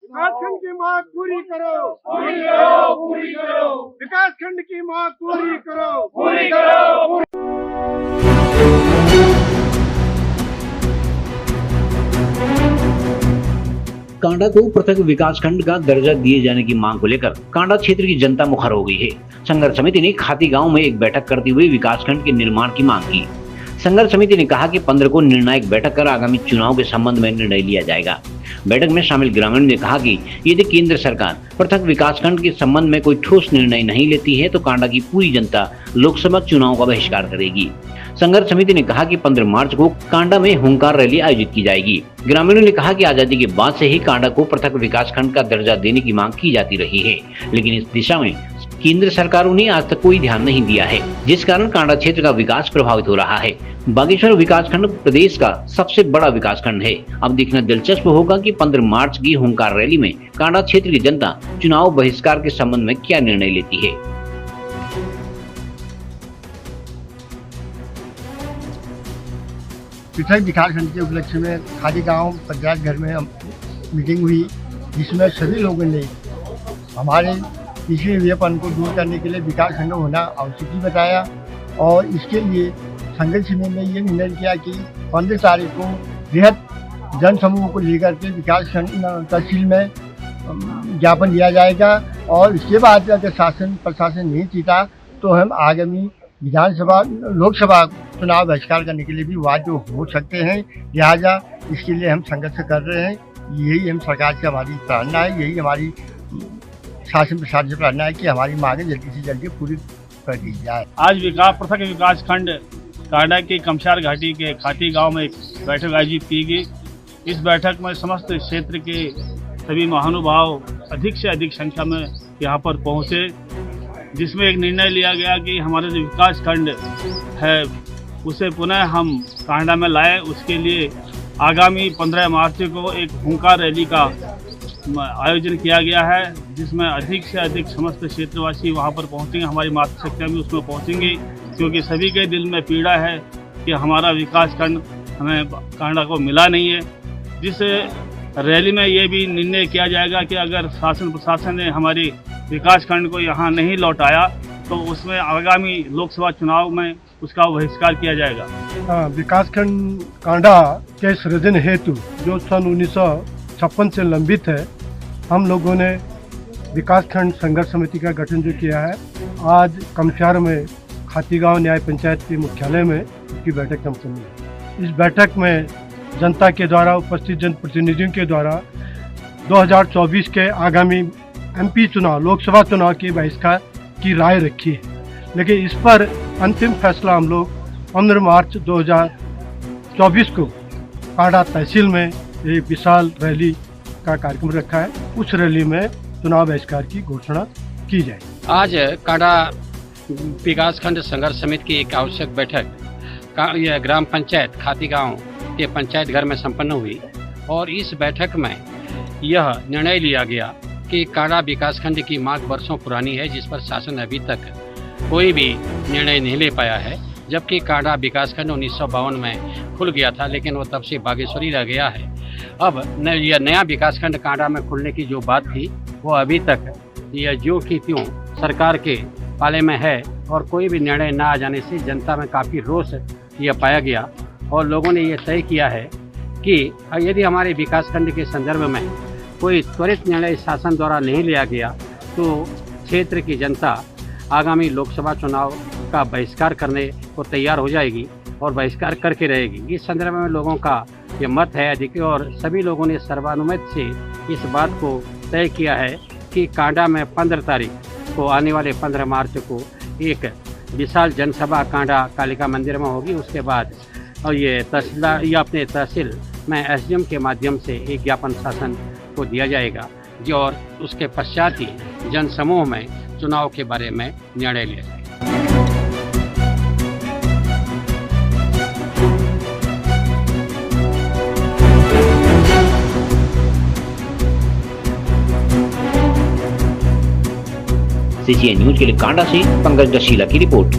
विकासखंड की मांग पूरी करो, पूरी करो, पूरी करो, विकासखंड की मांग पूरी करो, पूरी करो। कांडा को पृथक विकासखंड का दर्जा दिए जाने की मांग को लेकर कांडा क्षेत्र की जनता मुखर हो गई है। संघर्ष समिति ने खाती गांव में एक बैठक करते हुए विकासखंड के निर्माण की मांग की। संघर्ष समिति ने कहा कि 15 को निर्णायक बैठक कर आगामी चुनाव के संबंध में निर्णय लिया जाएगा। बैठक में शामिल ग्रामीणों ने कहा कि यदि केंद्र सरकार पृथक विकासखंड के संबंध में कोई ठोस निर्णय नहीं लेती है तो कांडा की पूरी जनता लोकसभा चुनाव का बहिष्कार करेगी। संघर्ष समिति ने कहा कि 15 मार्च को कांडा में हुंकार रैली आयोजित की जाएगी। ग्रामीणों ने कहा कि आजादी के बाद से ही कांडा को पृथक विकासखंड का दर्जा देने की मांग की जाती रही है, लेकिन इस दिशा में केंद्र सरकारों ने आज तक कोई ध्यान नहीं दिया है, जिस कारण कांडा क्षेत्र का विकास प्रभावित हो रहा है। बागेश्वर विकासखंड प्रदेश का सबसे बड़ा विकासखंड है। अब देखना दिलचस्प होगा कि 15 मार्च की हुंकार रैली में कांडा क्षेत्र की जनता चुनाव बहिष्कार के संबंध में क्या निर्णय लेती है। पृथक विकासखंड के उपलक्ष्य में खादी गांव पंचायत घर में मीटिंग हुई, जिसमें सभी लोगों ने हमारे पिछड़े हुएपन को दूर करने के लिए विकासखंड होना आवश्यक बताया और इसके लिए संघर्ष समिति ने ये निर्णय किया कि 15 तारीख को बृहद जनसमूह को लेकर के विकासखंड तहसील में ज्ञापन दिया जाएगा और इसके बाद अगर शासन प्रशासन नहीं जीता तो हम आगामी विधानसभा लोकसभा चुनाव बहिष्कार करने के लिए भी बाध्य हो सकते हैं। लिहाजा इसके लिए हम संघर्ष कर रहे हैं। यही हम सरकार से हमारी प्रार्थना है, यही हमारी शासन प्रशासन से प्रार्थना है कि हमारी मांगें जल्दी से जल्दी पूरी कर दी जाए। आज पृथक विकासखंड कांडा के कमशार घाटी के खाती गांव में एक बैठक आयोजित की गई। इस बैठक में समस्त क्षेत्र के सभी महानुभाव अधिक से अधिक संख्या में यहां पर पहुंचे, जिसमें एक निर्णय लिया गया कि हमारा जो विकासखंड है उसे पुनः हम कांडा में लाए। उसके लिए आगामी 15 मार्च को एक हुंकार रैली का आयोजन किया गया है, जिसमें अधिक से अधिक समस्त क्षेत्रवासी वहां पर पहुंचेंगे। हमारी मातृशक्तियाँ भी उसमें पहुंचेंगी, क्योंकि सभी के दिल में पीड़ा है कि हमारा विकासखंड हमें कांडा को मिला नहीं है। जिस रैली में ये भी निर्णय किया जाएगा कि अगर शासन प्रशासन ने हमारे विकासखंड को यहाँ नहीं लौटाया तो उसमें आगामी लोकसभा चुनाव में उसका बहिष्कार किया जाएगा। विकासखंड कांडा के सृजन हेतु जो सन 1956 से लंबित है, हम लोगों ने विकासखंड संघर्ष समिति का गठन जो किया है, आज कमशार में खातीगांव न्याय पंचायत के मुख्यालय में उसकी बैठक संपन्न हुई। इस बैठक में जनता के द्वारा उपस्थित जनप्रतिनिधियों के द्वारा 2024 के आगामी एमपी चुनाव लोकसभा चुनाव के बहिष्कार की राय रखी है, लेकिन इस पर अंतिम फैसला हम लोग 15 मार्च 2024 को कांडा तहसील में एक विशाल रैली का कार्यक्रम रखा है। उस रैली में चुनाव बहिष्कार की घोषणा की जाएगी। आज कांडा विकासखंड संघर्ष समिति की एक आवश्यक बैठक यह ग्राम पंचायत खाती गांव के पंचायत घर में संपन्न हुई और इस बैठक में यह निर्णय लिया गया कि कांडा विकासखंड की मांग वर्षों पुरानी है, जिस पर शासन अभी तक कोई भी निर्णय नहीं ले पाया है। जबकि कांडा विकासखंड 1952 में खुल गया था, लेकिन वो तब से बागेश्वरी रह गया है। अब यह नया विकासखंड कांडा में खुलने की जो बात थी वो अभी तक यह जो की त्यों सरकार के पाले में है और कोई भी निर्णय न आ जाने से जनता में काफ़ी रोष यह पाया गया और लोगों ने यह तय किया है कि यदि हमारे विकासखंड के संदर्भ में कोई त्वरित निर्णय शासन द्वारा नहीं लिया गया तो क्षेत्र की जनता आगामी लोकसभा चुनाव का बहिष्कार करने को तैयार हो जाएगी और बहिष्कार करके रहेगी। इस संदर्भ में लोगों का ये मत है अधिक और सभी लोगों ने सर्वानुमति से इस बात को तय किया है कि कांडा में 15 तारीख को आने वाले 15 मार्च को एक विशाल जनसभा कांडा कालिका मंदिर में होगी। उसके बाद और ये तहसीलदार या अपने तहसील में एसडीएम के माध्यम से एक ज्ञापन शासन को दिया जाएगा जो और उसके पश्चात ही जनसमूह में चुनाव के बारे में निर्णय लिया जाएगा। सीसीएन न्यूज के लिए कांडा से पंकज दशीला की रिपोर्ट।